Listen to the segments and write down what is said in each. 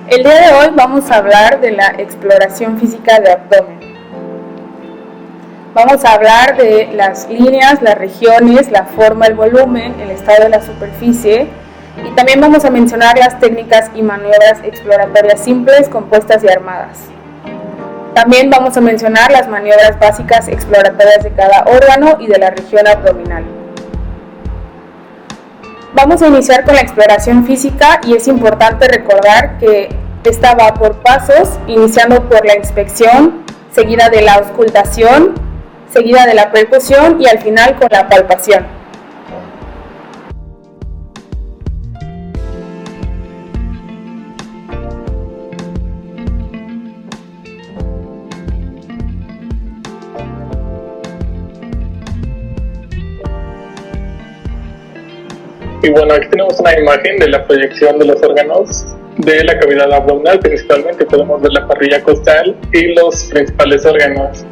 El día de hoy vamos a hablar de la exploración física de abdomen. Vamos a hablar de las líneas, las regiones, la forma, el volumen, el estado de la superficie y también vamos a mencionar las técnicas y maniobras exploratorias simples, compuestas y armadas. También vamos a mencionar las maniobras básicas exploratorias de cada órgano y de la región abdominal. Vamos a iniciar con la exploración física y es importante recordar que esta va por pasos, iniciando por la inspección, seguida de la auscultación, seguida de la percusión y al final con la palpación. Y bueno, aquí tenemos una imagen de la proyección de los órganos de la cavidad abdominal. Principalmente podemos ver la parrilla costal y los principales órganos,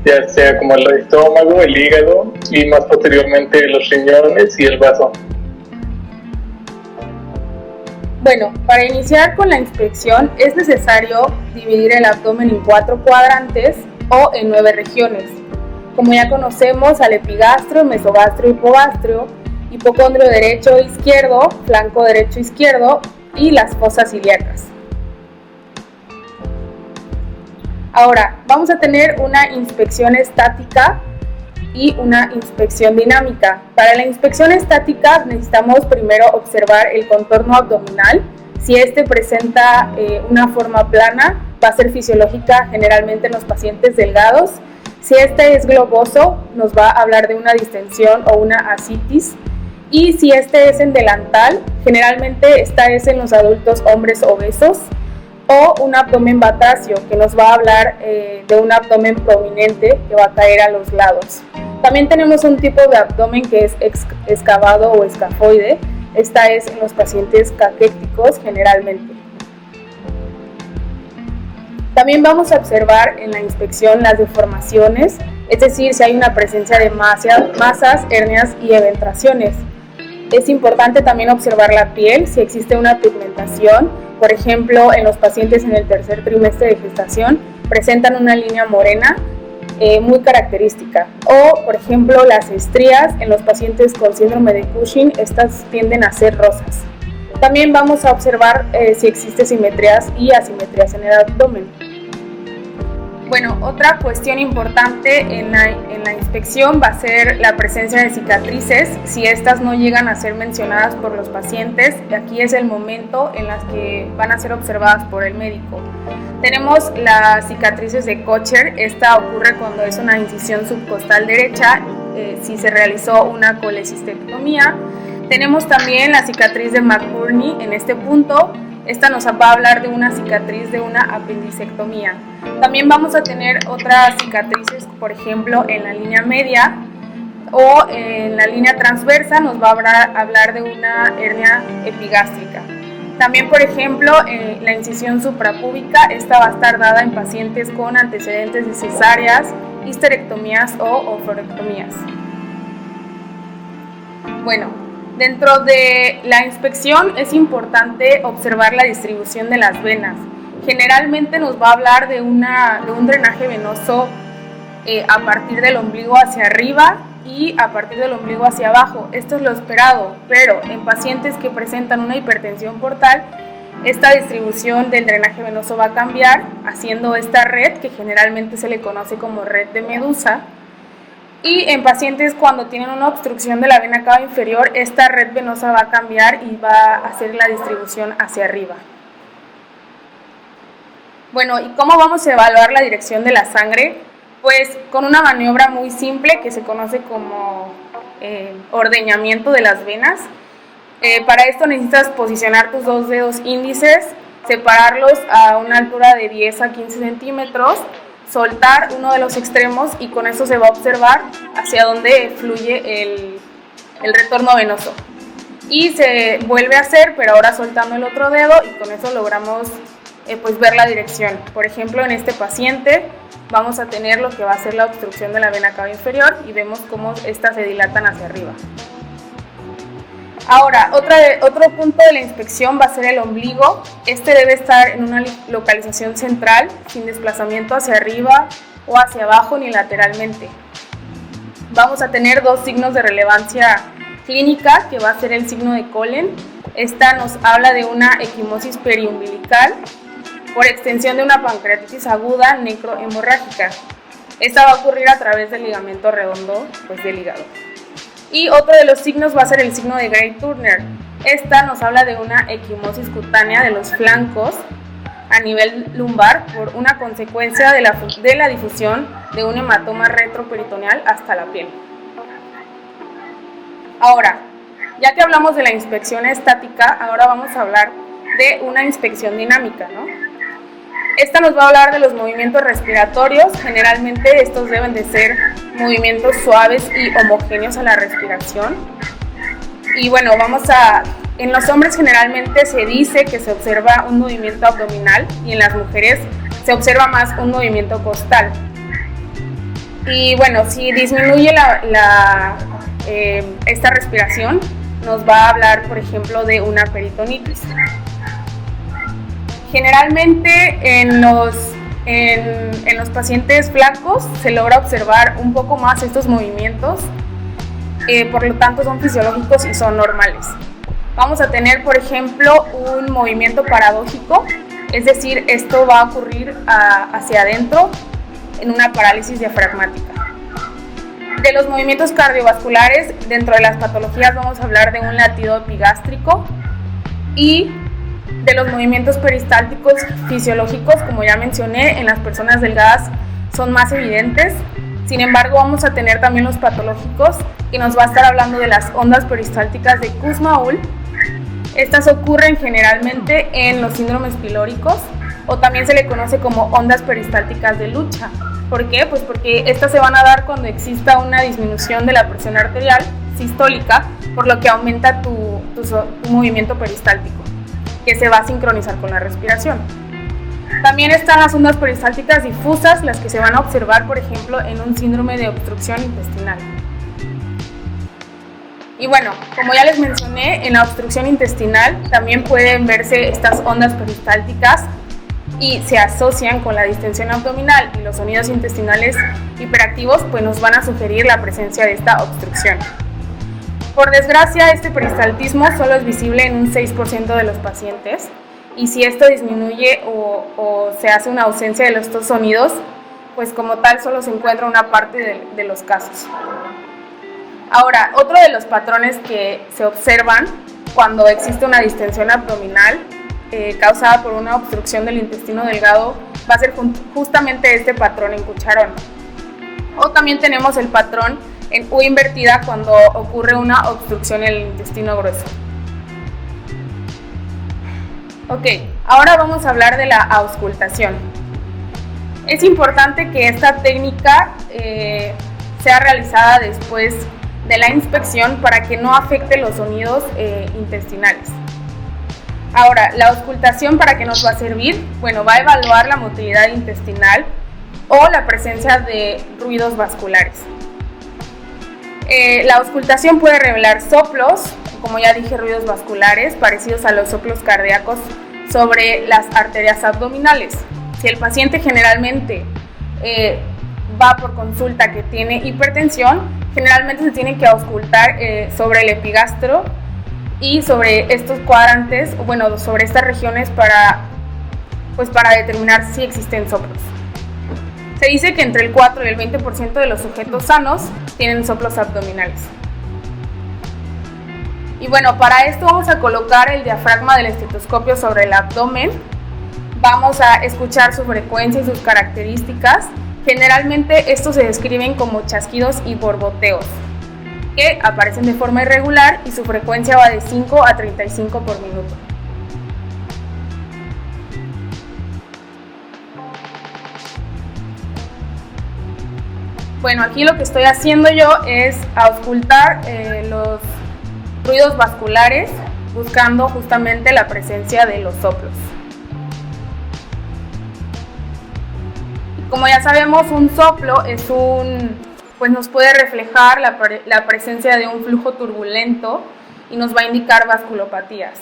ya sea como el estómago, el hígado y más posteriormente los riñones y el vaso. Bueno, para iniciar con la inspección es necesario dividir el abdomen en 4 cuadrantes o en 9 regiones. Como ya conocemos al epigastrio, mesogastrio, hipogastrio, hipocondrio derecho e izquierdo, flanco derecho e izquierdo y las fosas ilíacas. Ahora, vamos a tener una inspección estática y una inspección dinámica. Para la inspección estática necesitamos primero observar el contorno abdominal. Si este presenta una forma plana, va a ser fisiológica generalmente en los pacientes delgados. Si este es globoso, nos va a hablar de una distensión o una ascitis. Y si este es en delantal, generalmente esta es en los adultos hombres obesos, o un abdomen batracio, que nos va a hablar de un abdomen prominente que va a caer a los lados. También tenemos un tipo de abdomen que es excavado o escafoide. Esta es en los pacientes caquéticos generalmente. También vamos a observar en la inspección las deformaciones, es decir, si hay una presencia de masas, hernias y eventraciones. Es importante también observar la piel, si existe una pigmentación. Por ejemplo, en los pacientes en el tercer trimestre de gestación presentan una línea morena muy característica. O, por ejemplo, las estrías en los pacientes con síndrome de Cushing, estas tienden a ser rosas. También vamos a observar si existe simetrías y asimetrías en el abdomen. Bueno, otra cuestión importante en la inspección va a ser la presencia de cicatrices. Si estas no llegan a ser mencionadas por los pacientes, aquí es el momento en las que van a ser observadas por el médico. Tenemos las cicatrices de Kocher. Esta ocurre cuando es una incisión subcostal derecha, si se realizó una colecistectomía. Tenemos también la cicatriz de McBurney en este punto. Esta nos va a hablar de una cicatriz de una apendicectomía. También vamos a tener otras cicatrices, por ejemplo, en la línea media o en la línea transversa nos va a hablar de una hernia epigástrica. También, por ejemplo, la incisión suprapúbica, esta va a estar dada en pacientes con antecedentes de cesáreas, histerectomías o oforectomías. Bueno, dentro de la inspección es importante observar la distribución de las venas. Generalmente nos va a hablar de un drenaje venoso a partir del ombligo hacia arriba y a partir del ombligo hacia abajo. Esto es lo esperado, pero en pacientes que presentan una hipertensión portal, esta distribución del drenaje venoso va a cambiar, haciendo esta red que generalmente se le conoce como red de Medusa. Y en pacientes cuando tienen una obstrucción de la vena cava inferior, esta red venosa va a cambiar y va a hacer la distribución hacia arriba. Bueno, ¿y cómo vamos a evaluar la dirección de la sangre? Pues con una maniobra muy simple que se conoce como ordeñamiento de las venas. Para esto necesitas posicionar tus 2 dedos índices, separarlos a una altura de 10 a 15 centímetros, soltar uno de los extremos y con eso se va a observar hacia dónde fluye el retorno venoso. Y se vuelve a hacer, pero ahora soltando el otro dedo y con eso logramos pues ver la dirección. Por ejemplo, en este paciente vamos a tener lo que va a ser la obstrucción de la vena cava inferior y vemos cómo estas se dilatan hacia arriba. Ahora, otro punto de la inspección va a ser el ombligo. Este debe estar en una localización central, sin desplazamiento hacia arriba o hacia abajo ni lateralmente. Vamos a tener dos signos de relevancia clínica, que va a ser el signo de Collen. Esta nos habla de una equimosis periumbilical por extensión de una pancreatitis aguda necrohemorrágica. Esta va a ocurrir a través del ligamento redondo del hígado. Y otro de los signos va a ser el signo de Gray-Turner. Esta nos habla de una equimosis cutánea de los flancos a nivel lumbar por una consecuencia de la difusión de un hematoma retroperitoneal hasta la piel. Ahora, ya que hablamos de la inspección estática, ahora vamos a hablar de una inspección dinámica, ¿no? Esta nos va a hablar de los movimientos respiratorios. Generalmente estos deben de ser movimientos suaves y homogéneos a la respiración. Y bueno, en los hombres generalmente se dice que se observa un movimiento abdominal y en las mujeres se observa más un movimiento costal. Y bueno, si disminuye esta respiración, nos va a hablar, por ejemplo, de una peritonitis. Generalmente en los pacientes flacos se logra observar un poco más estos movimientos, por lo tanto son fisiológicos y son normales. Vamos a tener, por ejemplo, un movimiento paradójico, es decir, esto va a ocurrir hacia adentro en una parálisis diafragmática. De los movimientos cardiovasculares, dentro de las patologías vamos a hablar de un latido epigástrico, y de los movimientos peristálticos fisiológicos, como ya mencioné, en las personas delgadas son más evidentes. Sin embargo, vamos a tener también los patológicos, que nos va a estar hablando de las ondas peristálticas de Kussmaul. Estas ocurren generalmente en los síndromes pilóricos, o también se le conoce como ondas peristálticas de lucha. ¿Por qué? Pues porque estas se van a dar cuando exista una disminución de la presión arterial sistólica, por lo que aumenta tu movimiento peristáltico, que se va a sincronizar con la respiración. También están las ondas peristálticas difusas, las que se van a observar, por ejemplo, en un síndrome de obstrucción intestinal. Y bueno, como ya les mencioné, en la obstrucción intestinal también pueden verse estas ondas peristálticas y se asocian con la distensión abdominal, y los sonidos intestinales hiperactivos pues nos van a sugerir la presencia de esta obstrucción. Por desgracia, este peristaltismo solo es visible en un 6% de los pacientes, y si esto disminuye o se hace una ausencia de estos sonidos, pues como tal solo se encuentra una parte de los casos. Ahora, otro de los patrones que se observan cuando existe una distensión abdominal causada por una obstrucción del intestino delgado va a ser justamente este patrón en cucharón. O también tenemos el patrón en U invertida cuando ocurre una obstrucción en el intestino grueso. Ok, ahora vamos a hablar de la auscultación. Es importante que esta técnica sea realizada después de la inspección para que no afecte los sonidos intestinales. Ahora, la auscultación, ¿para qué nos va a servir? Bueno, va a evaluar la motilidad intestinal o la presencia de ruidos vasculares. La auscultación puede revelar soplos, como ya dije, ruidos vasculares parecidos a los soplos cardíacos sobre las arterias abdominales. Si el paciente generalmente va por consulta que tiene hipertensión, generalmente se tiene que auscultar sobre el epigastro y sobre estos cuadrantes, bueno, sobre estas regiones para determinar si existen soplos. Se dice que entre el 4 y el 20% de los sujetos sanos tienen soplos abdominales. Y bueno, para esto vamos a colocar el diafragma del estetoscopio sobre el abdomen. Vamos a escuchar su frecuencia y sus características. Generalmente estos se describen como chasquidos y borboteos, que aparecen de forma irregular, y su frecuencia va de 5 a 35 por minuto. Bueno, aquí lo que estoy haciendo yo es auscultar los ruidos vasculares, buscando justamente la presencia de los soplos. Como ya sabemos, un soplo es pues nos puede reflejar la presencia de un flujo turbulento y nos va a indicar vasculopatías.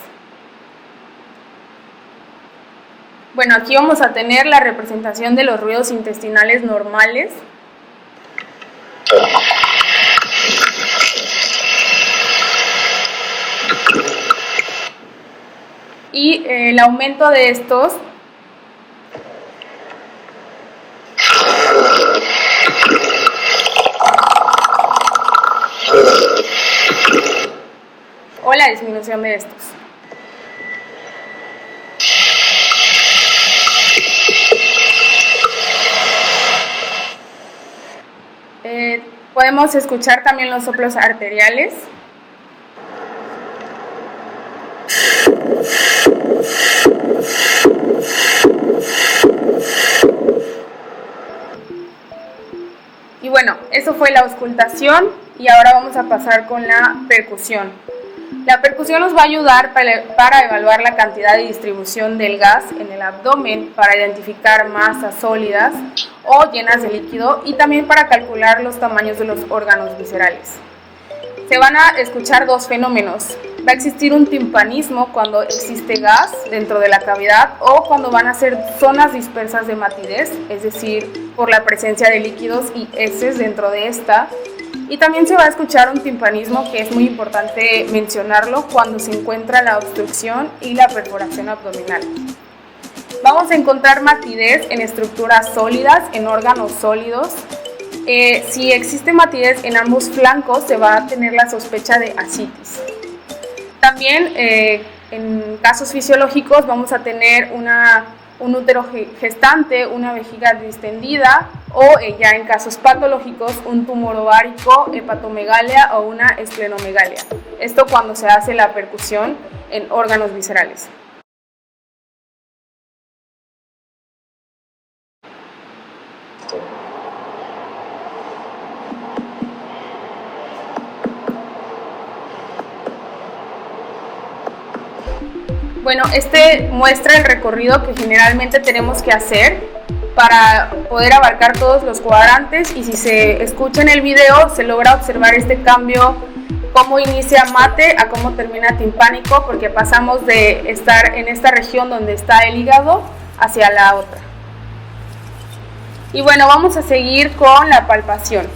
Bueno, aquí vamos a tener la representación de los ruidos intestinales normales. Y el aumento de estos o la disminución de estos. Podemos escuchar también los soplos arteriales. Y bueno, eso fue la auscultación y ahora vamos a pasar con la percusión. La percusión nos va a ayudar para evaluar la cantidad y distribución del gas en el abdomen, para identificar masas sólidas o llenas de líquido y también para calcular los tamaños de los órganos viscerales. Se van a escuchar dos fenómenos. Va a existir un timpanismo cuando existe gas dentro de la cavidad o cuando van a ser zonas dispersas de matidez, es decir, por la presencia de líquidos y heces dentro de esta. Y también se va a escuchar un timpanismo, que es muy importante mencionarlo, cuando se encuentra la obstrucción y la perforación abdominal. Vamos a encontrar matidez en estructuras sólidas, en órganos sólidos. Si existe matidez en ambos flancos, se va a tener la sospecha de ascitis. También en casos fisiológicos vamos a tener un útero gestante, una vejiga distendida o ya en casos patológicos un tumor ovárico, hepatomegalia o una esplenomegalia. Esto cuando se hace la percusión en órganos viscerales. Bueno, este muestra el recorrido que generalmente tenemos que hacer para poder abarcar todos los cuadrantes, y si se escucha en el video se logra observar este cambio, cómo inicia mate a cómo termina timpánico, porque pasamos de estar en esta región donde está el hígado hacia la otra. Y bueno, vamos a seguir con la palpación.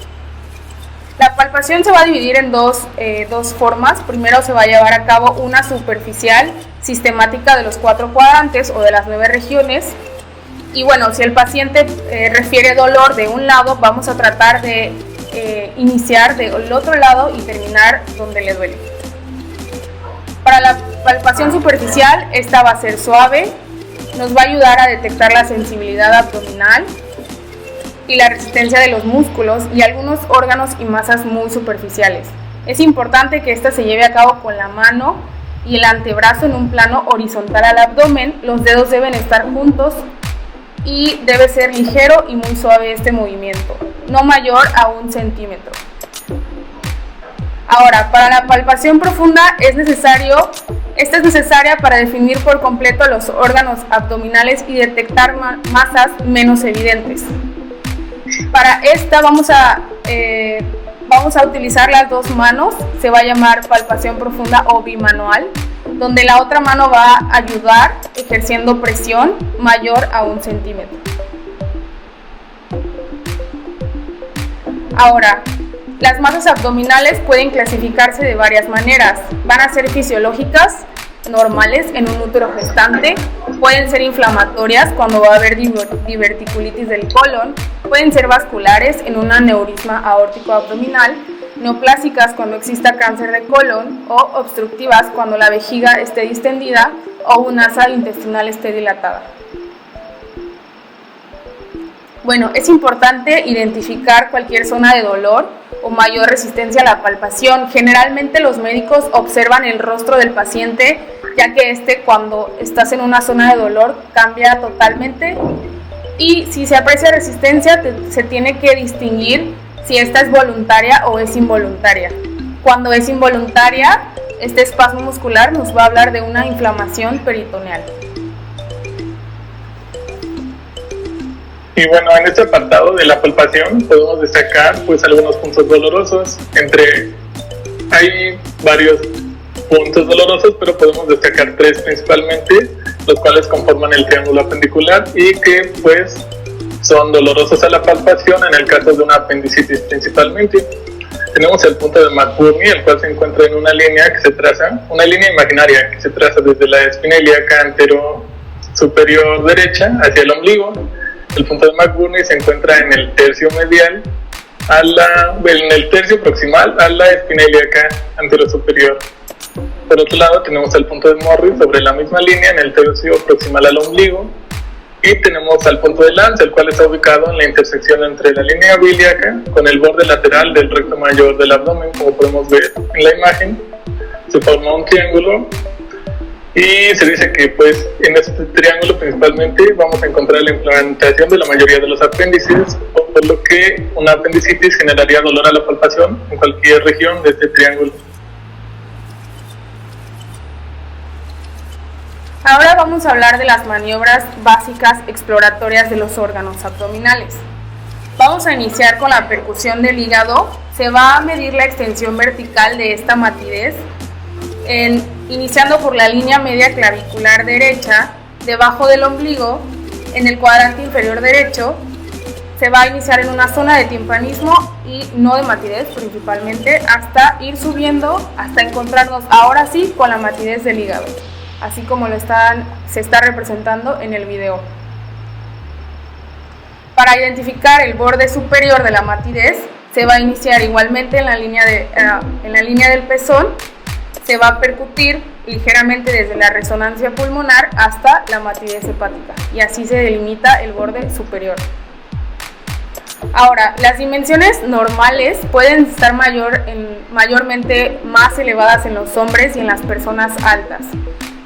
La palpación se va a dividir en dos formas. Primero se va a llevar a cabo una superficial sistemática de los 4 cuadrantes o de las 9 regiones. Y bueno, si el paciente refiere dolor de un lado, vamos a tratar de iniciar del otro lado y terminar donde le duele. Para la palpación superficial, esta va a ser suave, nos va a ayudar a detectar la sensibilidad abdominal y la resistencia de los músculos y algunos órganos y masas muy superficiales. Es importante que esta se lleve a cabo con la mano y el antebrazo en un plano horizontal al abdomen. Los dedos deben estar juntos y debe ser ligero y muy suave este movimiento, no mayor a 1 centímetro. Ahora, para la palpación profunda esta es necesaria para definir por completo los órganos abdominales y detectar masas menos evidentes. Para esta vamos a utilizar las dos manos. Se va a llamar palpación profunda o bimanual, donde la otra mano va a ayudar ejerciendo presión mayor a 1 centímetro. Ahora, las masas abdominales pueden clasificarse de varias maneras. Van a ser fisiológicas, normales en un útero gestante, pueden ser inflamatorias cuando va a haber diverticulitis del colon, pueden ser vasculares en un aneurisma aórtico abdominal, neoplásicas cuando exista cáncer de colon, o obstructivas cuando la vejiga esté distendida o un asa intestinal esté dilatada. Bueno, es importante identificar cualquier zona de dolor o mayor resistencia a la palpación. Generalmente los médicos observan el rostro del paciente, ya que cuando estás en una zona de dolor cambia totalmente, y si se aprecia resistencia se tiene que distinguir si esta es voluntaria o es involuntaria. Cuando es involuntaria, este espasmo muscular nos va a hablar de una inflamación peritoneal. Y bueno, en este apartado de la palpación podemos destacar pues algunos puntos dolorosos. Hay varios puntos dolorosos, pero podemos destacar 3 principalmente, los cuales conforman el triángulo apendicular y que pues son dolorosos a la palpación en el caso de una apendicitis principalmente. Tenemos el punto de McBurney, el cual se encuentra en una línea que se traza, una línea imaginaria que se traza desde la espina ilíaca antero superior derecha hacia el ombligo. El punto de McBurney se encuentra en el tercio medial, en el tercio proximal a la espina ilíaca antero superior. Por otro lado, tenemos el punto de Morris sobre la misma línea en el tercio proximal al ombligo. Y tenemos al punto de Lance, el cual está ubicado en la intersección entre la línea ilíaca con el borde lateral del recto mayor del abdomen, como podemos ver en la imagen. Se forma un triángulo y se dice que pues en este triángulo principalmente vamos a encontrar la implantación de la mayoría de los apéndices, por lo que una apendicitis generaría dolor a la palpación en cualquier región de este triángulo. Ahora vamos a hablar de las maniobras básicas exploratorias de los órganos abdominales. Vamos a iniciar con la percusión del hígado. Se va a medir la extensión vertical de esta matidez, iniciando por la línea media clavicular derecha, debajo del ombligo, en el cuadrante inferior derecho. Se va a iniciar en una zona de timpanismo y no de matidez principalmente, hasta ir subiendo, hasta encontrarnos ahora sí con la matidez del hígado, así como se está representando en el video. Para identificar el borde superior de la matidez, se va a iniciar igualmente en la línea del pezón. Se va a percutir ligeramente desde la resonancia pulmonar hasta la matidez hepática, y así se delimita el borde superior. Ahora, las dimensiones normales pueden estar mayormente más elevadas en los hombres y en las personas altas.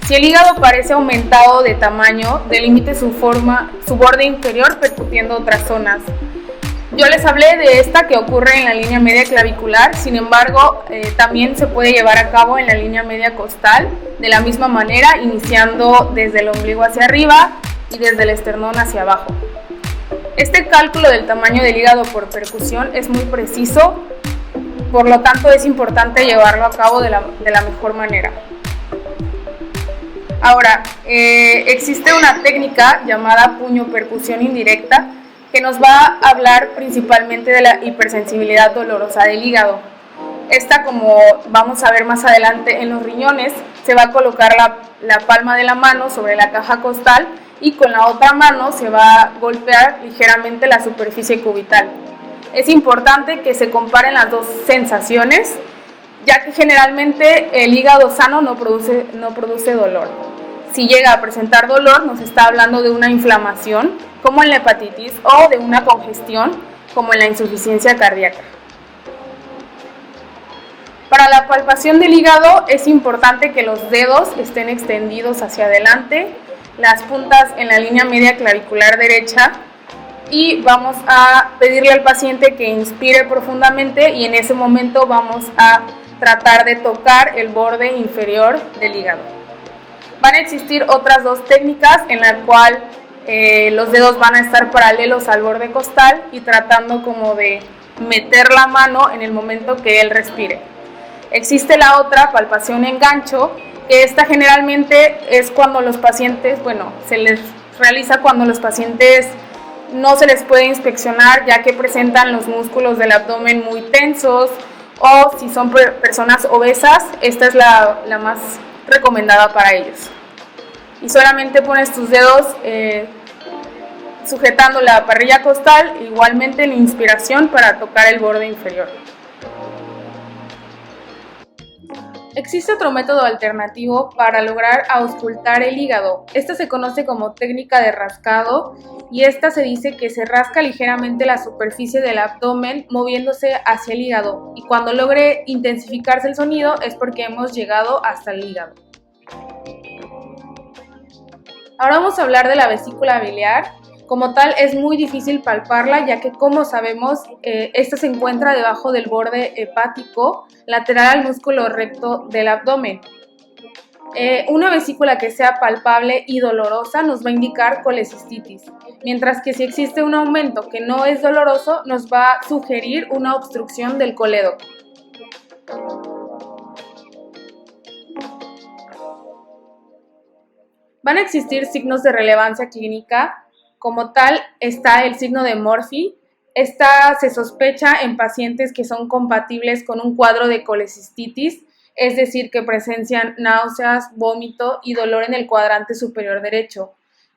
Si el hígado parece aumentado de tamaño, delimite su borde inferior percutiendo otras zonas. Yo les hablé de esta que ocurre en la línea media clavicular, sin embargo, también se puede llevar a cabo en la línea media costal, de la misma manera, iniciando desde el ombligo hacia arriba y desde el esternón hacia abajo. Este cálculo del tamaño del hígado por percusión es muy preciso, por lo tanto es importante llevarlo a cabo de la mejor manera. Ahora, existe una técnica llamada puño-percusión indirecta que nos va a hablar principalmente de la hipersensibilidad dolorosa del hígado. Esta, como vamos a ver más adelante en los riñones, se va a colocar la palma de la mano sobre la caja costal y con la otra mano se va a golpear ligeramente la superficie cubital. Es importante que se comparen las dos sensaciones, ya que generalmente el hígado sano no produce dolor. Si llega a presentar dolor, nos está hablando de una inflamación, como en la hepatitis, o de una congestión, como en la insuficiencia cardíaca. Para la palpación del hígado es importante que los dedos estén extendidos hacia adelante, las puntas en la línea media clavicular derecha, y vamos a pedirle al paciente que inspire profundamente, y en ese momento vamos a tratar de tocar el borde inferior del hígado. Van a existir otras dos técnicas en la cual los dedos van a estar paralelos al borde costal y tratando como de meter la mano en el momento que él respire. Existe la otra, palpación en gancho, que esta generalmente es cuando los pacientes, se les realiza cuando los pacientes no se les puede inspeccionar, ya que presentan los músculos del abdomen muy tensos, o si son personas obesas, esta es la más recomendada para ellos. Y solamente pones tus dedos sujetando la parrilla costal, igualmente en inspiración para tocar el borde inferior. Existe otro método alternativo para lograr auscultar el hígado. Esta se conoce como técnica de rascado, y esta se dice que se rasca ligeramente la superficie del abdomen moviéndose hacia el hígado, y cuando logre intensificarse el sonido es porque hemos llegado hasta el hígado. Ahora vamos a hablar de la vesícula biliar. Como tal, es muy difícil palparla, ya que, como sabemos, esta se encuentra debajo del borde hepático, lateral al músculo recto del abdomen. Una vesícula que sea palpable y dolorosa nos va a indicar colecistitis, mientras que si existe un aumento que no es doloroso, nos va a sugerir una obstrucción del colédoco. Van a existir signos de relevancia clínica. Como tal, está el signo de Murphy. Esta se sospecha en pacientes que son compatibles con un cuadro de colecistitis, es decir, que presencian náuseas, vómito y dolor en el cuadrante superior derecho.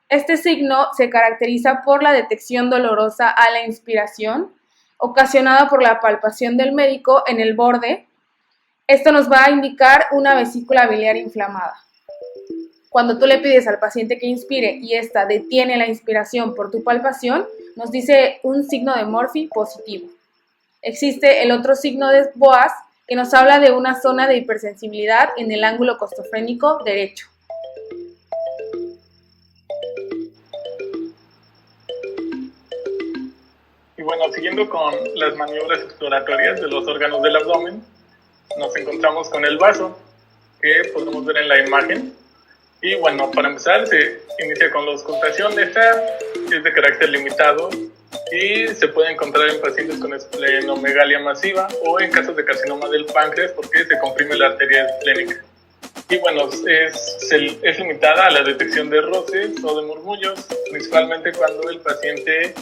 Este signo se caracteriza por la detección dolorosa a la inspiración, ocasionada por la palpación del médico en el borde. Esto nos va a indicar una vesícula biliar inflamada. Cuando tú le pides al paciente que inspire y ésta detiene la inspiración por tu palpación, nos dice un signo de Murphy positivo. Existe el otro signo de Boas, que nos habla de una zona de hipersensibilidad en el ángulo costofrénico derecho. Y bueno, siguiendo con las maniobras exploratorias de los órganos del abdomen, nos encontramos con el vaso, que podemos ver en la imagen. Y bueno, para empezar se inicia con la auscultación. Esta es de carácter limitado y se puede encontrar en pacientes con esplenomegalia masiva o en casos de carcinoma del páncreas porque se comprime la arteria esplénica. Y bueno, es limitada a la detección de roces o de murmullos, principalmente cuando el paciente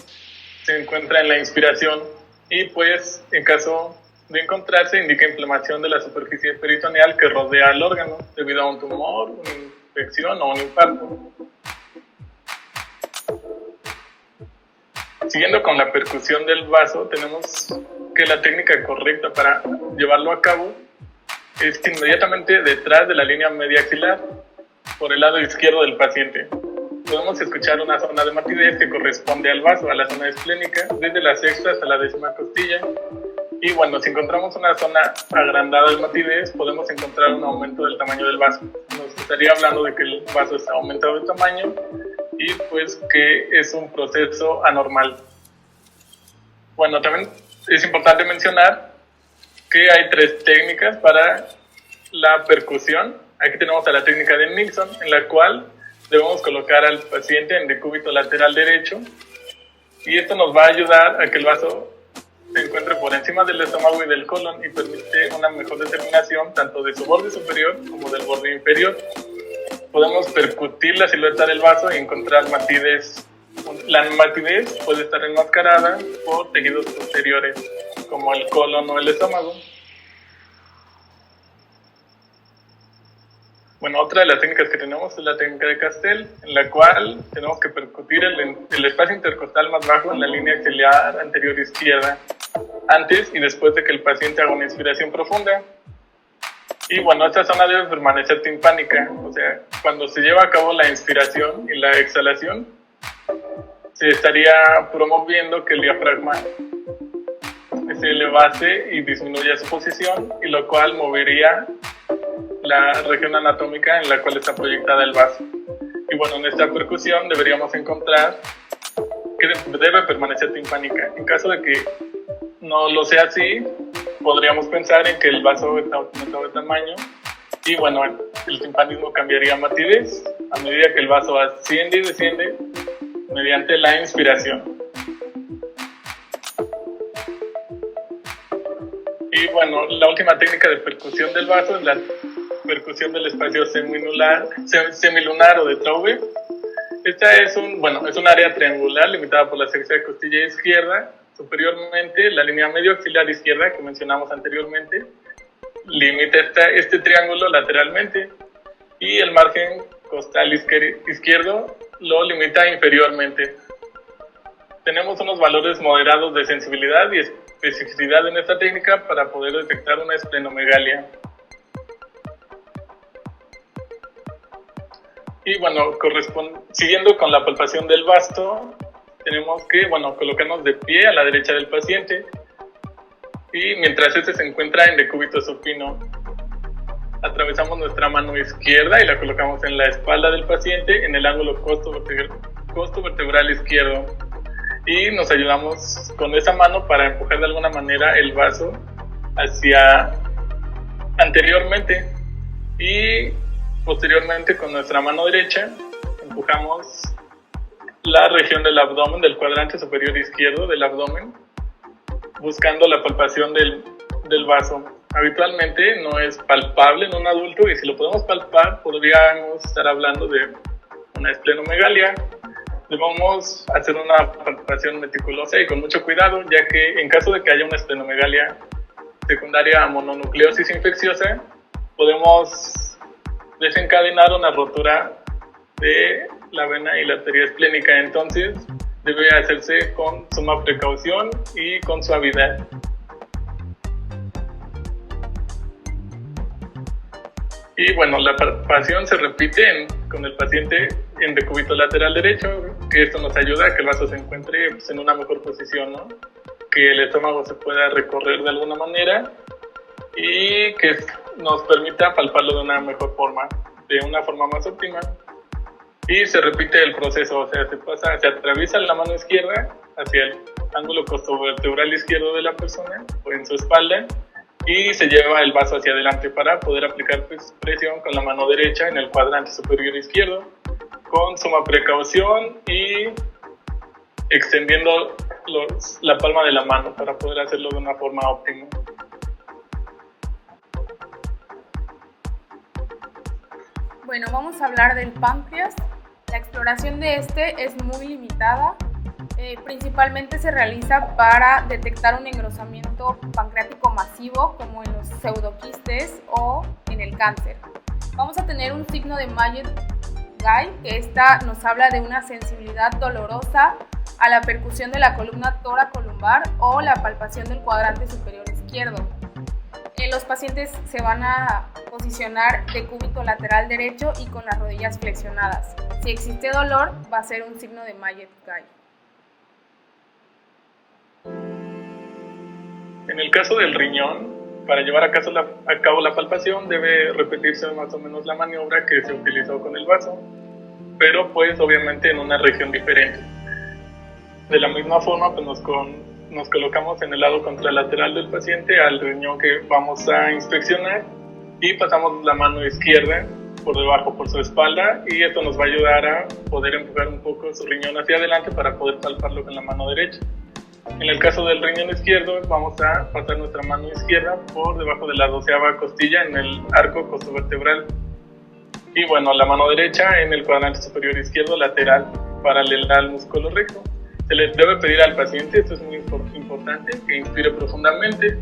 se encuentra en la inspiración y pues en caso de encontrarse indica inflamación de la superficie peritoneal que rodea al órgano debido a un tumor, una infección o un infarto. Siguiendo con la percusión del vaso, tenemos que la técnica correcta para llevarlo a cabo es que inmediatamente detrás de la línea media axilar, por el lado izquierdo del paciente, podemos escuchar una zona de matidez que corresponde al vaso, a la zona esplénica, desde la sexta hasta la 10ª costilla. Y bueno, si encontramos una zona agrandada de matidez, podemos encontrar un aumento del tamaño del vaso. Nos estaría hablando de que el vaso está aumentado de tamaño y pues que es un proceso anormal. Bueno, también es importante mencionar que hay 3 técnicas para la percusión. Aquí tenemos a la técnica de Nixon, en la cual debemos colocar al paciente en decúbito lateral derecho y esto nos va a ayudar a que el vaso se encuentre por encima del estómago y del colon y permite una mejor determinación tanto de su borde superior como del borde inferior. Podemos percutir la silueta del vaso y encontrar matidez. La matidez puede estar enmascarada por tejidos posteriores como el colon o el estómago. Bueno, otra de las técnicas que tenemos es la técnica de Castell, en la cual tenemos que percutir el espacio intercostal más bajo en la línea axilar anterior izquierda, antes y después de que el paciente haga una inspiración profunda. Y bueno, esta zona debe permanecer timpánica, o sea, cuando se lleva a cabo la inspiración y la exhalación, se estaría promoviendo que el diafragma se elevase y disminuya su posición, y lo cual movería la región anatómica en la cual está proyectada el vaso. Y bueno, en esta percusión deberíamos encontrar que debe permanecer timpánica. En caso de que no lo sea así, podríamos pensar en que el vaso está aumentado de tamaño y bueno, el timpanismo cambiaría a matidez a medida que el vaso asciende y desciende mediante la inspiración. Y bueno, la última técnica de percusión del vaso es la percusión del espacio semilunar o de Traube. Esta es un área triangular limitada por la sexta costilla izquierda. Superiormente, la línea medio axilar izquierda que mencionamos anteriormente limita este triángulo lateralmente y el margen costal izquierdo lo limita inferiormente. Tenemos unos valores moderados de sensibilidad y especificidad en esta técnica para poder detectar una esplenomegalia. Y bueno, siguiendo con la palpación del vaso, tenemos que colocarnos de pie a la derecha del paciente y mientras este se encuentra en decúbito supino, atravesamos nuestra mano izquierda y la colocamos en la espalda del paciente en el ángulo costo vertebral izquierdo y nos ayudamos con esa mano para empujar de alguna manera el vaso hacia anteriormente y posteriormente con nuestra mano derecha empujamos la región del abdomen, del cuadrante superior izquierdo del abdomen, buscando la palpación del vaso. Habitualmente no es palpable en un adulto y si lo podemos palpar podríamos estar hablando de una esplenomegalia, debemos hacer una palpación meticulosa y con mucho cuidado, ya que en caso de que haya una esplenomegalia secundaria a mononucleosis infecciosa, podemos desencadenar una rotura de la vena y la arteria esplénica. Entonces debe hacerse con suma precaución y con suavidad. Y bueno, la palpación se repite con el paciente en decúbito lateral derecho, que esto nos ayuda a que el vaso se encuentre en una mejor posición, ¿no? Que el estómago se pueda recorrer de alguna manera y que nos permita palparlo de una mejor forma, de una forma más óptima. Y se repite el proceso, o sea, se atraviesa la mano izquierda hacia el ángulo costovertebral izquierdo de la persona o en su espalda, y se lleva el vaso hacia adelante para poder aplicar presión con la mano derecha en el cuadrante superior izquierdo, con suma precaución y extendiendo la palma de la mano para poder hacerlo de una forma óptima. Bueno, vamos a hablar del páncreas. La exploración de este es muy limitada. Principalmente se realiza para detectar un engrosamiento pancreático masivo, como en los pseudoquistes o en el cáncer. Vamos a tener un signo de Mayer-Gay, que esta nos habla de una sensibilidad dolorosa a la percusión de la columna toracolumbar o la palpación del cuadrante superior izquierdo. Los pacientes se van a posicionar de cúbito lateral derecho y con las rodillas flexionadas. Si existe dolor, va a ser un signo de Mayer-Gay. En el caso del riñón, para llevar a cabo la palpación debe repetirse más o menos la maniobra que se utilizó con el vaso, pero pues obviamente en una región diferente. De la misma forma, pues nos colocamos en el lado contralateral del paciente al riñón que vamos a inspeccionar y pasamos la mano izquierda por debajo por su espalda, y esto nos va a ayudar a poder empujar un poco su riñón hacia adelante para poder palparlo con la mano derecha. En el caso del riñón izquierdo, vamos a pasar nuestra mano izquierda por debajo de la 12ª costilla en el arco costovertebral. Y bueno, la mano derecha en el cuadrante superior izquierdo lateral, paralela al músculo recto. Se le debe pedir al paciente, esto es muy importante, que inspire profundamente.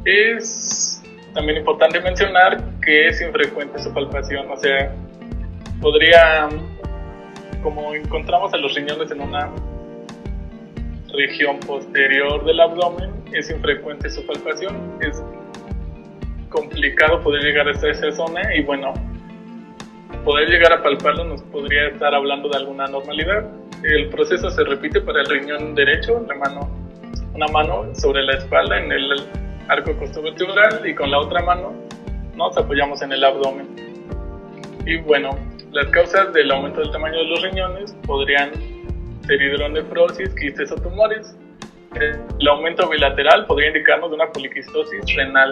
Es también importante mencionar que es infrecuente su palpación, o sea, como encontramos a los riñones en una región posterior del abdomen, es infrecuente su palpación, es complicado poder llegar hasta esa zona, y bueno, poder llegar a palparlo nos podría estar hablando de alguna anormalidad. El proceso se repite para el riñón derecho, una mano sobre la espalda en el arco costovertebral, y con la otra mano nos apoyamos en el abdomen. Y bueno, las causas del aumento del tamaño de los riñones podrían ser hidronefrosis, quistes o tumores. El aumento bilateral podría indicarnos de una poliquistosis renal.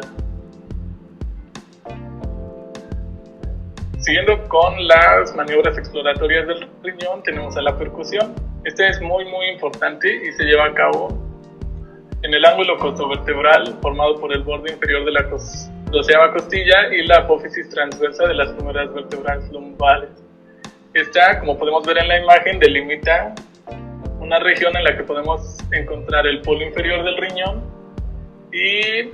Siguiendo con las maniobras exploratorias del riñón, tenemos a la percusión. Este es muy importante y se lleva a cabo en el ángulo costovertebral formado por el borde inferior de la 12ª costilla y la apófisis transversa de las primeras vértebras lumbares. Esta, como podemos ver en la imagen, delimita una región en la que podemos encontrar el polo inferior del riñón, y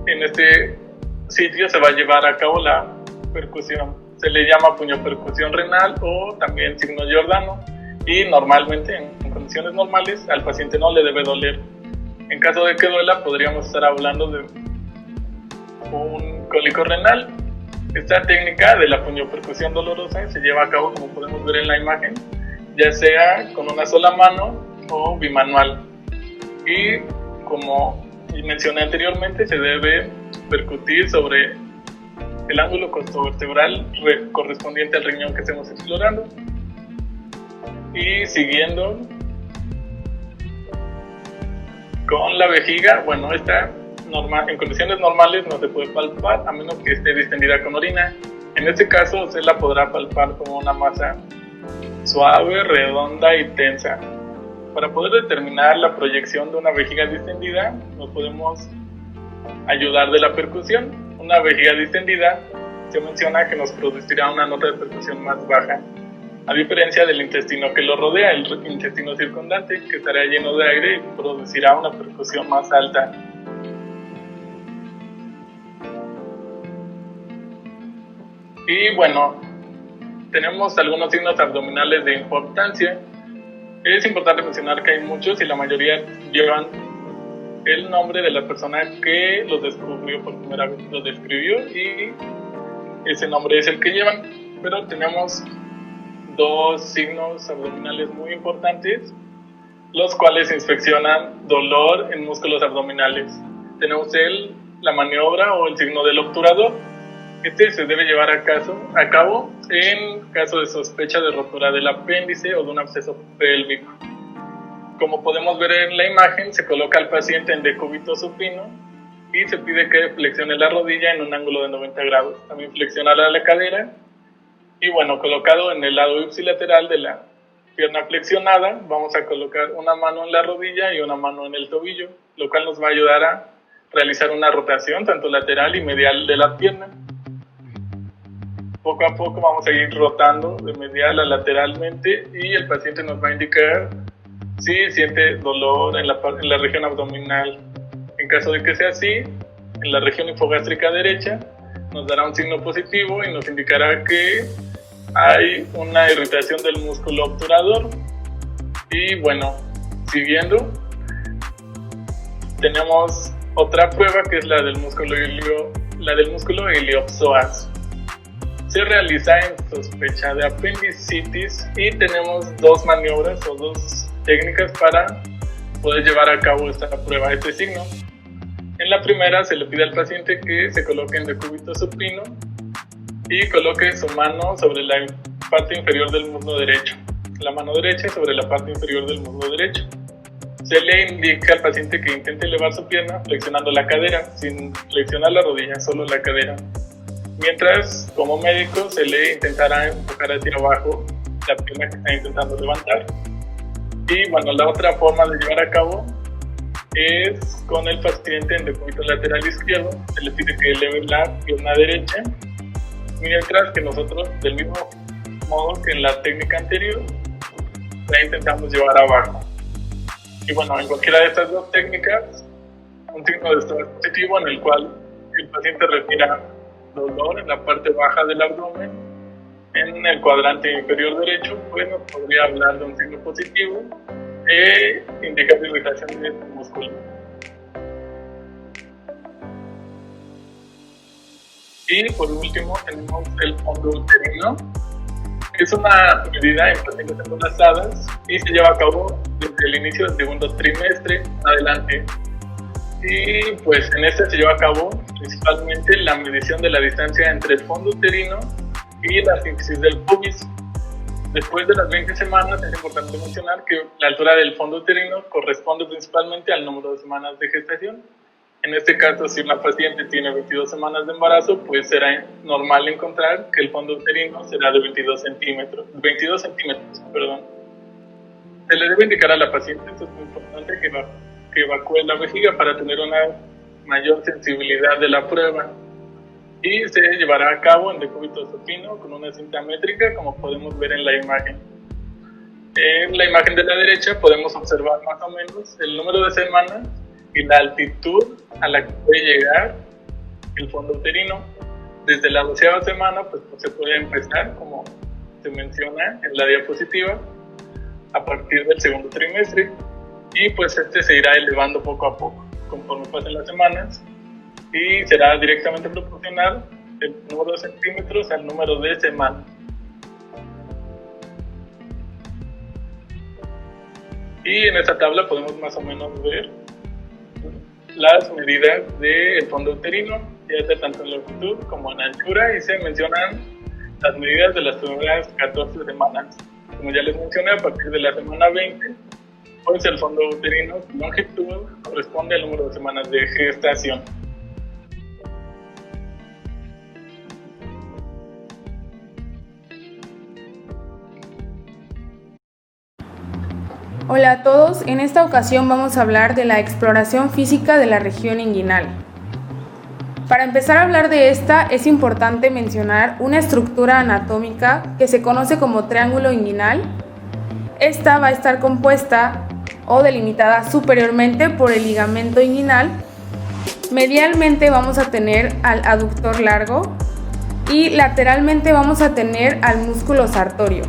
en este sitio se va a llevar a cabo la percusión. Se le llama puñopercusión renal o también signo Giordano, y normalmente en condiciones normales al paciente no le debe doler. En caso de que duela, podríamos estar hablando de un cólico renal. Esta técnica de la puñopercusión dolorosa se lleva a cabo, como podemos ver en la imagen, ya sea con una sola mano o bimanual. Y como mencioné anteriormente, se debe percutir sobre el ángulo costovertebral correspondiente al riñón que estemos explorando. Y siguiendo con la vejiga, bueno, esta en condiciones normales no se puede palpar a menos que esté distendida con orina. En este caso, usted la podrá palpar como una masa suave, redonda y tensa. Para poder determinar la proyección de una vejiga distendida, nos podemos ayudar de la percusión. Una vejiga distendida se menciona que nos producirá una nota de percusión más baja. a diferencia del intestino que lo rodea, el intestino circundante, que estará lleno de aire y producirá una percusión más alta. Y bueno, tenemos algunos signos abdominales de importancia. Es importante mencionar que hay muchos y la mayoría llevan el nombre de la persona que los descubrió por primera vez, los describió, y ese nombre es el que llevan. Pero tenemos dos signos abdominales muy importantes, los cuales inspeccionan dolor en músculos abdominales. Tenemos la maniobra o el signo del obturador. Este se debe llevar a cabo en caso de sospecha de rotura del apéndice o de un absceso pélvico. Como podemos ver en la imagen, se coloca al paciente en decúbito supino y se pide que flexione la rodilla en un ángulo de 90 grados. También flexionará la cadera y bueno, colocado en el lado ipsilateral de la pierna flexionada, vamos a colocar una mano en la rodilla y una mano en el tobillo, lo cual nos va a ayudar a realizar una rotación tanto lateral y medial de la pierna. Poco a poco vamos a ir rotando de medial a lateralmente y el paciente nos va a indicar si siente dolor en la región abdominal. En caso de que sea así, en la región hipogástrica derecha nos dará un signo positivo y nos indicará que hay una irritación del músculo obturador. Y bueno, siguiendo, tenemos otra prueba que es la del músculo iliopsoas. Se realiza en sospecha de apendicitis y tenemos dos maniobras o dos técnicas para poder llevar a cabo esta prueba, este signo. En la primera se le pide al paciente que se coloque en decúbito supino y coloque su mano sobre la parte inferior del muslo derecho, la mano derecha sobre la parte inferior del muslo derecho. Se le indica al paciente que intente elevar su pierna flexionando la cadera, sin flexionar la rodilla, solo la cadera. Mientras, como médico, se le intentará empujar hacia abajo la pierna que está intentando levantar. Y bueno, la otra forma de llevar a cabo es con el paciente en decúbito lateral izquierdo. Se le pide que eleve la pierna derecha, mientras que nosotros, del mismo modo que en la técnica anterior, la intentamos llevar abajo. Y bueno, en cualquiera de estas dos técnicas, un signo de estrés positivo en el cual el paciente retira dolor en la parte baja del abdomen, en el cuadrante inferior derecho, pues nos podría hablar de un signo positivo e indicar irritación de este músculo. Y por último tenemos el fondo uterino, que es una medida en pacientes embarazadas y se lleva a cabo desde el inicio del segundo trimestre en adelante. Y pues en este se lleva a cabo principalmente la medición de la distancia entre el fondo uterino y la sínfisis del pubis. Después de las 20 semanas es importante mencionar que la altura del fondo uterino corresponde principalmente al número de semanas de gestación. En este caso, si una paciente tiene 22 semanas de embarazo, pues será normal encontrar que el fondo uterino será de 22 centímetros. Se le debe indicar a la paciente, esto es muy importante, que evacúe la vejiga para tener una mayor sensibilidad de la prueba. Y se llevará a cabo en decúbito supino con una cinta métrica, como podemos ver en la imagen. En la imagen de la derecha podemos observar más o menos el número de semanas y la altitud a la que puede llegar el fondo uterino. Desde la 12ª semana pues se puede empezar, como se menciona en la diapositiva, a partir del segundo trimestre, y pues este se irá elevando poco a poco conforme pasen las semanas y será directamente proporcional el número de centímetros al número de semanas. Y en esta tabla podemos más o menos ver las medidas del fondo uterino, ya sea tanto en longitud como en anchura, y se mencionan las medidas de las primeras 14 semanas. Como ya les mencioné, a partir de la semana 20, pues el fondo uterino, su longitud, corresponde al número de semanas de gestación. Hola a todos, en esta ocasión vamos a hablar de la exploración física de la región inguinal. Para empezar a hablar de esta, es importante mencionar una estructura anatómica que se conoce como triángulo inguinal. Esta va a estar compuesta o delimitada superiormente por el ligamento inguinal. Medialmente vamos a tener al aductor largo y lateralmente vamos a tener al músculo sartorio.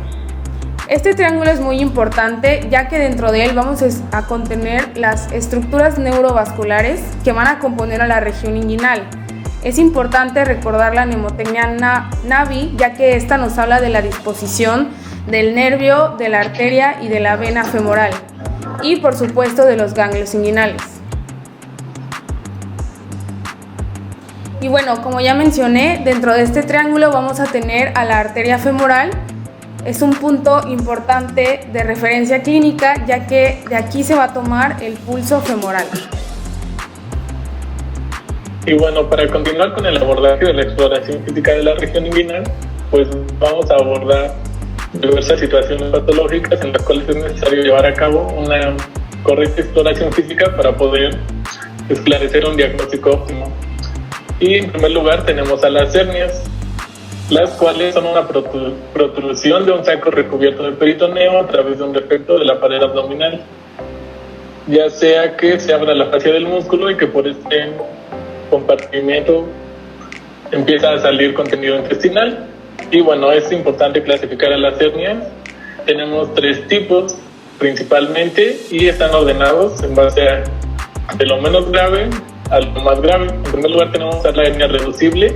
Este triángulo es muy importante ya que dentro de él vamos a contener las estructuras neurovasculares que van a componer a la región inguinal. Es importante recordar la mnemotecnia Navi, ya que esta nos habla de la disposición del nervio, de la arteria y de la vena femoral, y por supuesto de los ganglios inguinales. Y bueno, como ya mencioné, dentro de este triángulo vamos a tener a la arteria femoral. Es un punto importante de referencia clínica, ya que de aquí se va a tomar el pulso femoral. Y bueno, para continuar con el abordaje de la exploración física de la región inguinal, pues vamos a abordar diversas situaciones patológicas en las cuales es necesario llevar a cabo una correcta exploración física para poder esclarecer un diagnóstico óptimo. Y en primer lugar tenemos a las hernias, las cuales son una protrusión de un saco recubierto de peritoneo a través de un defecto de la pared abdominal, ya sea que se abra la fascia del músculo y que por este compartimento empieza a salir contenido intestinal. Y bueno, es importante clasificar a las hernias. Tenemos 3 tipos principalmente y están ordenados en base a de lo menos grave a lo más grave. En primer lugar tenemos a la hernia reducible,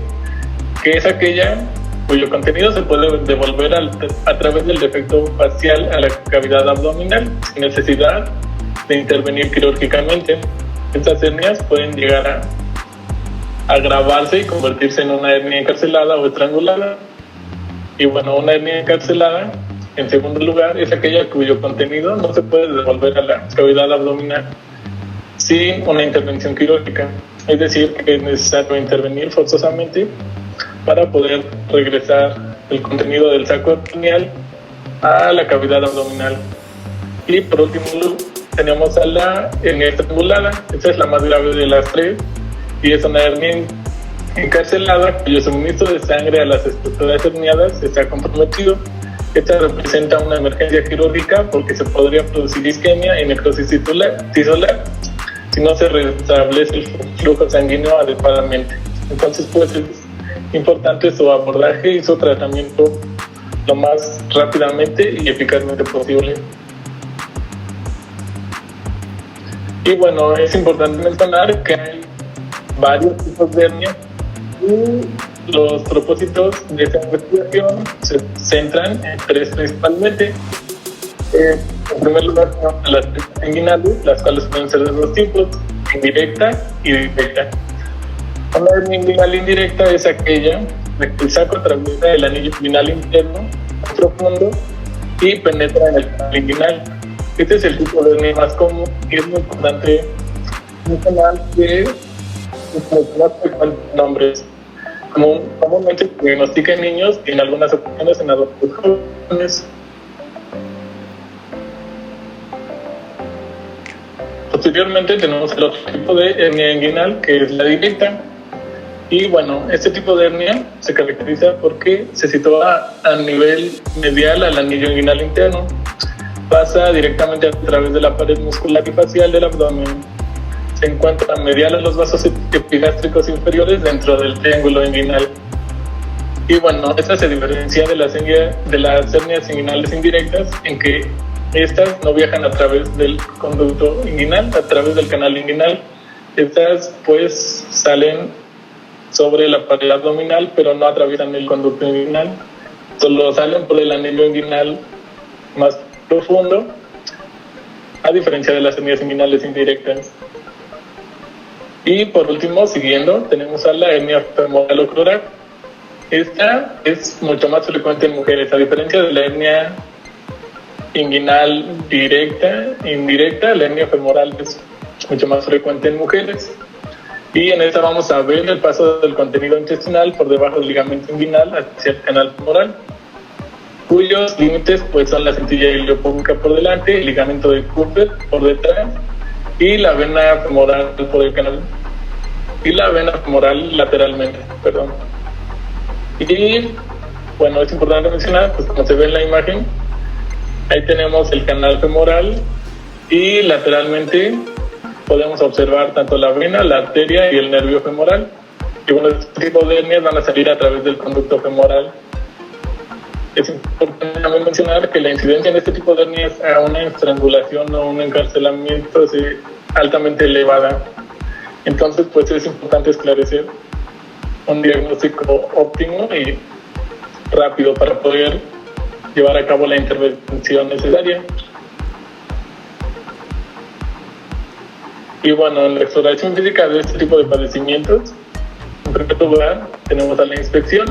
que es aquella cuyo contenido se puede devolver a través del defecto facial a la cavidad abdominal sin necesidad de intervenir quirúrgicamente. Estas hernias pueden llegar a agravarse y convertirse en una hernia encarcelada o estrangulada. Y bueno, una hernia encarcelada, en segundo lugar, es aquella cuyo contenido no se puede devolver a la cavidad abdominal sin una intervención quirúrgica. Es decir, que es necesario intervenir forzosamente para poder regresar el contenido del saco abdominal a la cavidad abdominal. Y por último tenemos a la hernia estrangulada. Esta es la más grave de las 3 y es una hernia encarcelada cuyo suministro de sangre a las estructuras herniadas está comprometido. Esta representa una emergencia quirúrgica porque se podría producir isquemia y necrosis tisular si no se restablece el flujo sanguíneo adecuadamente. Entonces, pues es importante su abordaje y su tratamiento lo más rápidamente y eficazmente posible. Y bueno, es importante mencionar que hay varios tipos de hernia y los propósitos de esta investigación se centran en 3 principalmente. En primer lugar, tenemos las hernias inguinales, las cuales pueden ser de 2 tipos, indirecta y directa. Una hernia inguinal indirecta es aquella de que el saco atraviesa el anillo inguinal interno profundo y penetra en el canal inguinal. Este es el tipo de hernia más común y es muy importante mencionar que es más frecuente en hombres. Comúnmente se diagnostica en niños y en algunas ocasiones en adultos jóvenes. Posteriormente tenemos el otro tipo de hernia inguinal, que es la directa. Y bueno, este tipo de hernia se caracteriza porque se sitúa a nivel medial al anillo inguinal interno. Pasa directamente a través de la pared muscular y facial del abdomen. Se encuentra medial a los vasos epigástricos inferiores dentro del triángulo inguinal. Y bueno, esta se diferencia de las hernias inguinales indirectas en que estas no viajan a través del conducto inguinal, a través del canal inguinal. Estas pues salen sobre la pared abdominal, pero no atraviesan el conducto inguinal. Solo salen por el anillo inguinal más profundo, a diferencia de las hernias inguinales indirectas. Y por último, siguiendo, tenemos a la hernia femoral oclural. Esta es mucho más frecuente en mujeres, a diferencia de la hernia inguinal indirecta, la hernia femoral es mucho más frecuente en mujeres. Y en esta vamos a ver el paso del contenido intestinal por debajo del ligamento inguinal hacia el canal femoral, cuyos límites pues son la cintilla iliopúbica por delante, el ligamento de Cooper por detrás y la vena femoral por el canal y la vena femoral lateralmente, perdón. Y bueno, es importante mencionar, pues como se ve en la imagen, ahí tenemos el canal femoral y lateralmente podemos observar tanto la vena, la arteria y el nervio femoral. Y bueno, este tipo de hernias van a salir a través del conducto femoral. Es importante también mencionar que la incidencia en este tipo de hernias a una estrangulación o un encarcelamiento es altamente elevada. Entonces, pues es importante esclarecer un diagnóstico óptimo y rápido para poder llevar a cabo la intervención necesaria. Y bueno, en la exploración física de este tipo de padecimientos, en primer lugar, tenemos a la inspección.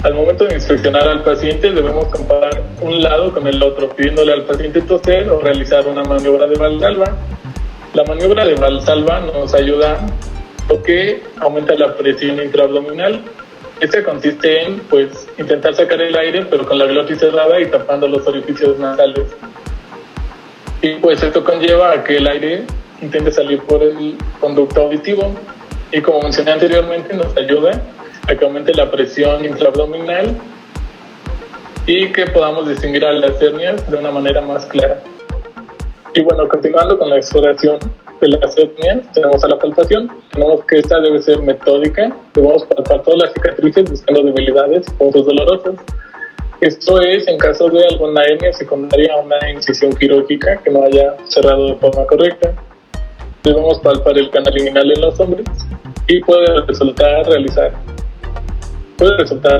Al momento de inspeccionar al paciente, debemos comparar un lado con el otro, pidiéndole al paciente toser o realizar una maniobra de Valsalva. La maniobra de Valsalva nos ayuda porque aumenta la presión intraabdominal. Esta consiste en intentar sacar el aire, pero con la glotis cerrada y tapando los orificios nasales. Y esto conlleva a que el aire intente salir por el conducto auditivo. Y como mencioné anteriormente, nos ayuda a que aumente la presión intraabdominal y que podamos distinguir a las hernias de una manera más clara. Y bueno, continuando con la exploración de las hernias, tenemos a la palpación. Tenemos que esta debe ser metódica. Debemos palpar todas las cicatrices buscando debilidades y puntos dolorosos. Esto es en caso de alguna hernia secundaria a una incisión quirúrgica que no haya cerrado de forma correcta. Debemos palpar el canal inguinal en los hombres y puede resultar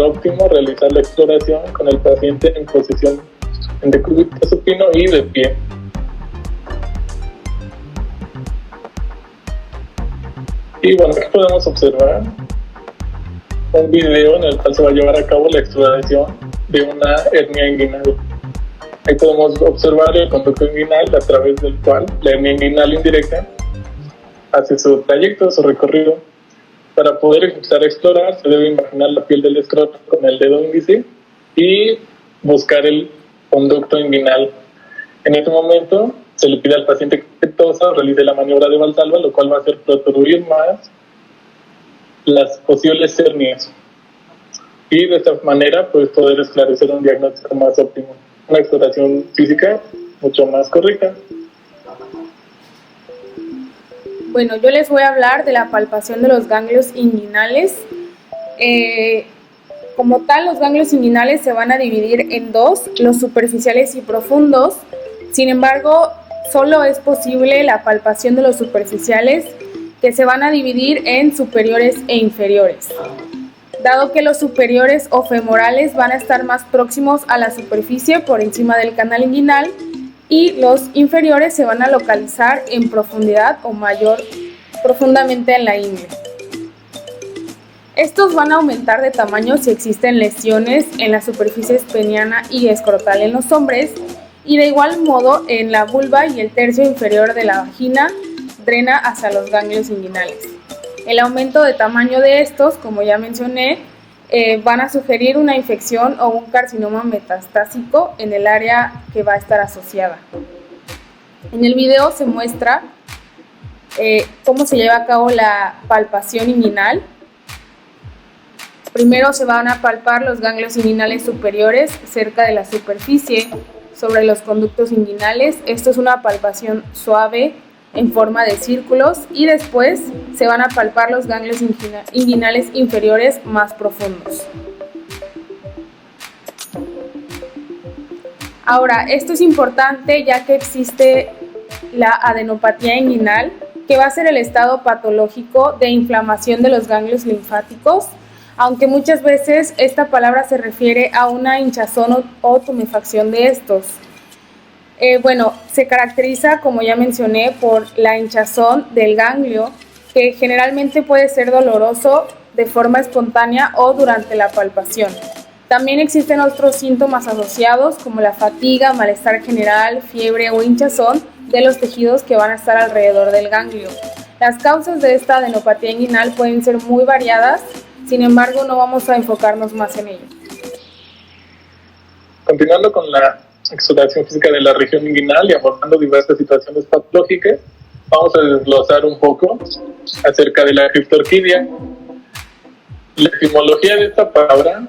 óptimo realizar la exploración con el paciente en posición en decúbito supino y de pie. Y bueno, aquí podemos observar un video en el cual se va a llevar a cabo la exploración de una hernia inguinal. Ahí podemos observar el conducto inguinal a través del cual la hernia inguinal indirecta hace su trayecto, su recorrido. Para poder empezar a explorar, se debe imaginar la piel del escroto con el dedo índice y buscar el conducto inguinal. En este momento, se le pide al paciente que tosa o realice la maniobra de Valsalva, lo cual va a hacer protruir más las posibles hernias. Y de esta manera, poder esclarecer un diagnóstico más óptimo. Una exploración física mucho más correcta. Bueno, yo les voy a hablar de la palpación de los ganglios inguinales. Como tal, los ganglios inguinales se van a dividir en dos, los superficiales y profundos. Sin embargo, solo es posible la palpación de los superficiales, que se van a dividir en superiores e inferiores. Dado que los superiores o femorales van a estar más próximos a la superficie por encima del canal inguinal, y los inferiores se van a localizar en profundidad o profundamente en la ingle. Estos van a aumentar de tamaño si existen lesiones en la superficie peniana y escrotal en los hombres, y de igual modo en la vulva y el tercio inferior de la vagina drena hacia los ganglios inguinales. El aumento de tamaño de estos, como ya mencioné, van a sugerir una infección o un carcinoma metastásico en el área que va a estar asociada. En el video se muestra cómo se lleva a cabo la palpación inguinal. Primero se van a palpar los ganglios inguinales superiores cerca de la superficie sobre los conductos inguinales. Esto es una palpación suave en forma de círculos, y después se van a palpar los ganglios inguinales inferiores más profundos. Ahora, esto es importante ya que existe la adenopatía inguinal, que va a ser el estado patológico de inflamación de los ganglios linfáticos, aunque muchas veces esta palabra se refiere a una hinchazón o tumefacción de estos. Se caracteriza, como ya mencioné, por la hinchazón del ganglio, que generalmente puede ser doloroso de forma espontánea o durante la palpación. También existen otros síntomas asociados como la fatiga, malestar general, fiebre o hinchazón de los tejidos que van a estar alrededor del ganglio. Las causas de esta adenopatía inguinal pueden ser muy variadas, sin embargo no vamos a enfocarnos más en ello. Continuando con la exploración física de la región inguinal y abordando diversas situaciones patológicas, Vamos a desglosar un poco acerca de la criptorquidia. La etimología de esta palabra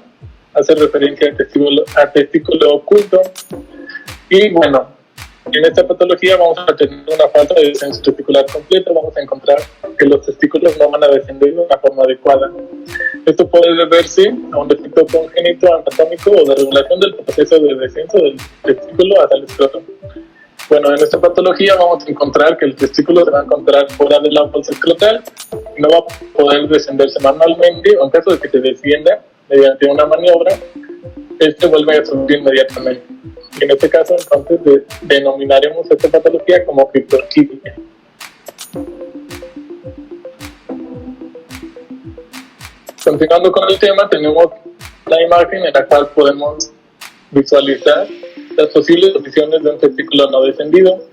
hace referencia a testículo oculto. Y bueno, en esta patología vamos a tener una falta de descenso testicular completo. Vamos a encontrar que los testículos no van a descender de una forma adecuada. Esto puede deberse a un defecto congénito anatómico o de regulación del proceso de descenso del testículo hacia el escroto. Bueno, en esta patología vamos a encontrar que el testículo se va a encontrar fuera de la bolsa escrotal y no va a poder descenderse manualmente, o en caso de que se descienda mediante una maniobra, este vuelve a subir inmediatamente. Y en este caso, entonces, denominaremos esta patología como criptorquidia. Continuando con el tema, tenemos la imagen en la cual podemos visualizar las posibles posiciones de un testículo no descendido.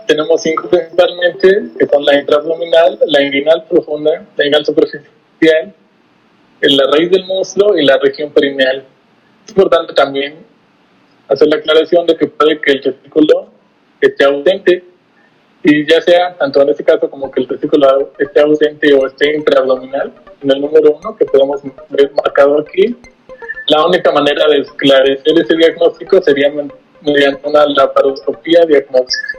Tenemos 5 principalmente, que son la intraabdominal, la inguinal profunda, la inguinal superficial, la raíz del muslo y la región perineal. Es importante también hacer la aclaración de que puede que el testículo esté ausente, y ya sea tanto en este caso como que el testículo esté ausente o esté intraabdominal, en el número 1 que podemos ver marcado aquí, la única manera de esclarecer ese diagnóstico sería mediante una laparoscopía diagnóstica.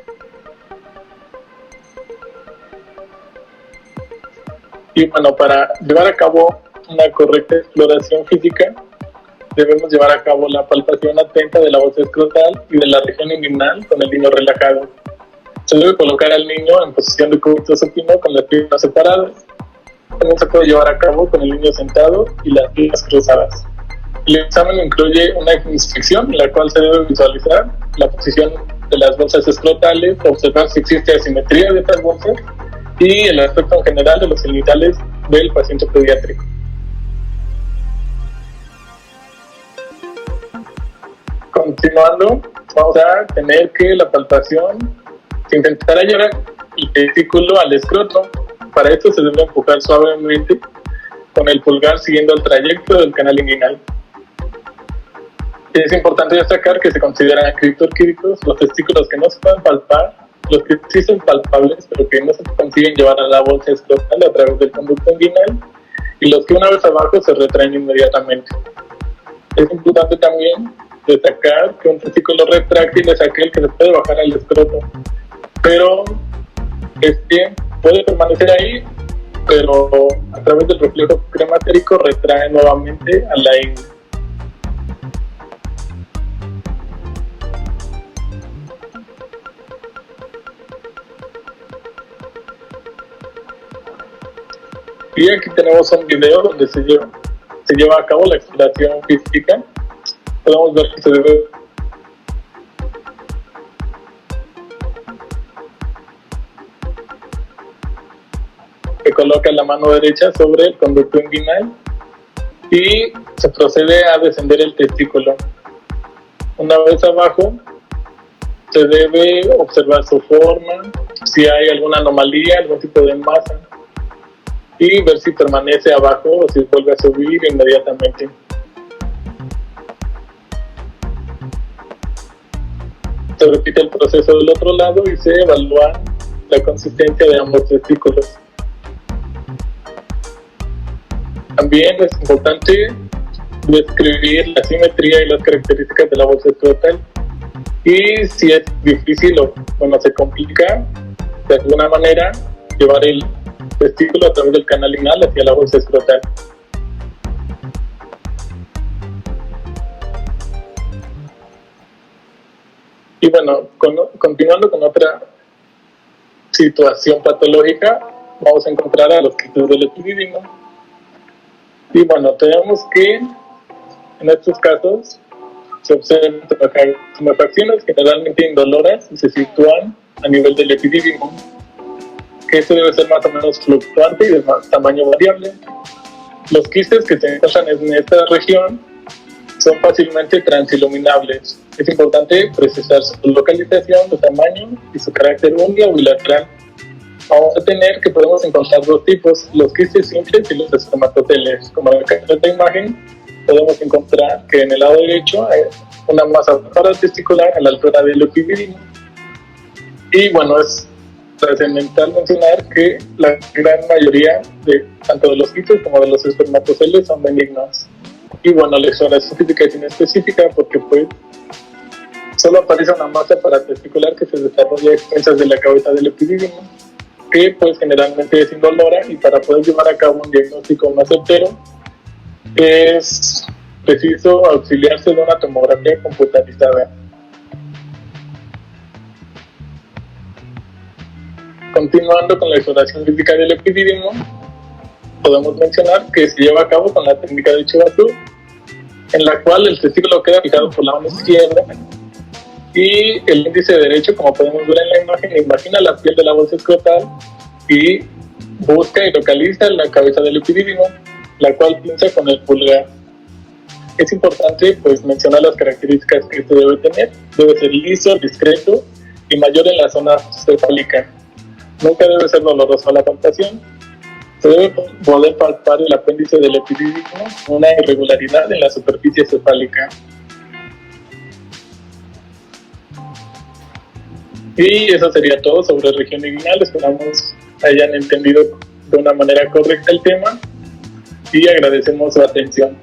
Y bueno, para llevar a cabo una correcta exploración física, debemos llevar a cabo la palpación atenta de la bolsa escrotal y de la región inguinal con el niño relajado. Se debe colocar al niño en posición de cúbito supino con las piernas separadas. También se puede llevar a cabo con el niño sentado y las piernas cruzadas. El examen incluye una inspección en la cual se debe visualizar la posición de las bolsas escrotales, observar si existe asimetría de estas bolsas y el aspecto en general de los genitales del paciente pediátrico. Continuando, vamos a tener que la palpación se intentará llevar el testículo al escroto. Para esto se debe empujar suavemente con el pulgar siguiendo el trayecto del canal inguinal. Es importante destacar que se consideran criptorquídicos los testículos que no se pueden palpar, los que sí son palpables pero que no se consiguen llevar a la bolsa escrotal a través del conducto inguinal, y los que una vez abajo se retraen inmediatamente. Es importante también destacar que un testículo retráctil es aquel que se puede bajar al escroto, pero puede permanecer ahí, pero a través del reflejo crematérico retrae nuevamente a la ingle. Y aquí tenemos un video donde se lleva a cabo la exploración física. Podemos ver que se coloca la mano derecha sobre el conducto inguinal y se procede a descender el testículo. Una vez abajo, se debe observar su forma, si hay alguna anomalía, algún tipo de masa, y ver si permanece abajo o si vuelve a subir inmediatamente. Se repite el proceso del otro lado y se evalúa la consistencia de ambos testículos. También es importante describir la simetría y las características de la bolsa escrotal, y si es difícil o se complica de alguna manera llevar el testículo a través del canal inguinal hacia la bolsa escrotal. Y bueno, continuando con otra situación patológica, vamos a encontrar a los quistes del epidídimo. Y bueno, tenemos que en estos casos se observan tumefacciones generalmente indoloras y se sitúan a nivel del epidídimo, que este debe ser más o menos fluctuante y de tamaño variable. Los quistes que se encuentran en esta región son fácilmente transiluminables. Es importante precisar su localización, su tamaño y su carácter unio o bilateral. Vamos a tener que podemos encontrar dos tipos, los quistes simples y los espermatoteles. Como en el caso de esta imagen, podemos encontrar que en el lado derecho hay una masa paratesticular a la altura del epidídimo. Y bueno, es trascendental mencionar que la gran mayoría de tanto de los quitos como de los espermatoceles son benignos. Y bueno, la exploración física es inespecífica porque pues solo aparece una masa paratesticular que se desarrolla a expensas de la cabeza del epidídimo, que pues generalmente es indolora, y para poder llevar a cabo un diagnóstico más certero es preciso auxiliarse de una tomografía computarizada. Continuando con la exploración física del epidídimo, podemos mencionar que se lleva a cabo con la técnica de Chivazú, en la cual el testículo queda fijado por la mano izquierda y el índice derecho, como podemos ver en la imagen, imagina la piel de la bolsa escrotal y busca y localiza la cabeza del epidídimo, la cual pincha con el pulgar. Es importante pues mencionar las características que este debe tener. Debe ser liso, discreto y mayor en la zona cefálica. Nunca debe ser doloroso la palpación. Se debe poder palpar el apéndice del epidídimo, una irregularidad en la superficie cefálica. Y eso sería todo sobre región inguinal. Esperamos hayan entendido de una manera correcta el tema y agradecemos su atención.